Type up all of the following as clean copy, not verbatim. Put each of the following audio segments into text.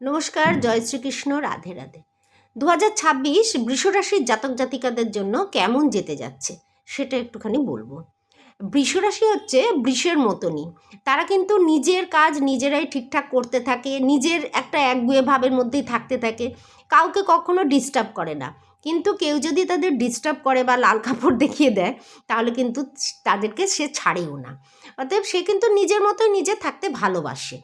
নমস্কার, জয় শ্রীকৃষ্ণ, রাধে রাধে। 2026 বৃষরাশির জাতক জাতিকাদের জন্য কেমন যেতে যাচ্ছে সেটা একটুখানি বলবো। বৃষরাশি হচ্ছে বৃষের মতনই, তারা কিন্তু নিজের কাজ নিজেরাই ঠিকঠাক করতে থাকে, নিজের একটা একগুঁয়ে ভাবের মধ্যেই থাকতে থাকে, কাউকে কখনো ডিস্টার্ব করে না। কিন্তু কেউ যদি তাদের ডিস্টার্ব করে বা লাল কাপড় দেখিয়ে দেয় তাহলে কিন্তু তাদেরকে সে ছাড়েও না। অতএব সে কিন্তু নিজের মতোই নিজে থাকতে ভালোবাসে।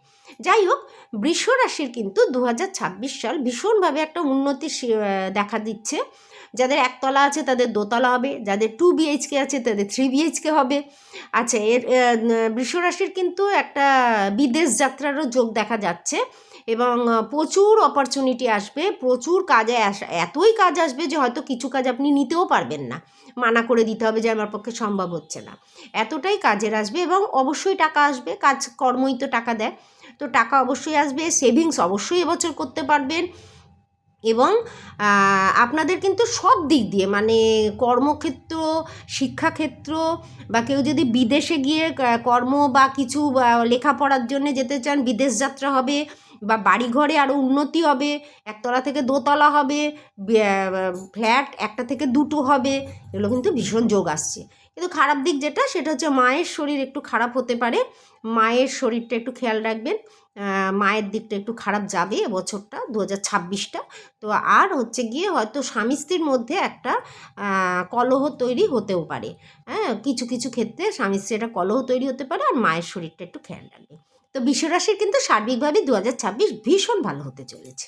যাই হোক, বৃষ রাশির কিন্তু 2026 সাল ভীষণভাবে একটা উন্নতি দেখা দিচ্ছে। যাদের একতলা আছে তাদের দোতলা হবে, যাদের 2 BHK আছে তাদের 3 BHK হবে। আচ্ছা, এর বৃষ রাশির কিন্তু একটা বিদেশ যাত্রারও যোগ দেখা যাচ্ছে এবং প্রচুর অপরচুনিটি আসবে, প্রচুর কাজে এতই কাজ আসবে যে হয়তো কিছু কাজ আপনি নিতেও পারবেন না, মানা করে দিতে হবে যে আমার পক্ষে সম্ভব হচ্ছে না। এতটাই কাজের আসবে এবং অবশ্যই টাকা আসবে, কাজ কর্মই তো টাকা দেয়, তো টাকা অবশ্যই আসবে। সেভিংস অবশ্যই এবছর করতে পারবেন এবং আপনাদের কিন্তু সব দিক দিয়ে মানে কর্মক্ষেত্র, শিক্ষাক্ষেত্র বা কেউ যদি বিদেশে গিয়ে কর্ম বা কিছু লেখাপড়ার জন্য যেতে চান, বিদেশ যাত্রা হবে বা বাড়িঘরে আরও উন্নতি হবে, একতলা থেকে দোতলা হবে, ফ্ল্যাট একটা থেকে দুটো হবে, এগুলো কিন্তু ভীষণ যোগ আসছে। কিন্তু খারাপ দিক যেটা সেটা হচ্ছে মায়ের শরীর একটু খারাপ হতে পারে, মায়ের শরীরটা একটু খেয়াল রাখবেন। মায়ের দিকটা একটু খারাপ যাবে এবছরটা 2026টা। তো আর হচ্ছে গিয়ে হয়তো স্বামী স্ত্রীর মধ্যে একটা কলহ তৈরি হতেও পারে। হ্যাঁ, কিছু কিছু ক্ষেত্রে স্বামী স্ত্রী একটা কলহ তৈরি হতে পারে, আর মায়ের শরীরটা একটু খেয়াল রাখবে। তো বৃষ রাশির কিন্তু সার্বিকভাবে 2026 ভীষণ ভালো হতে চলেছে।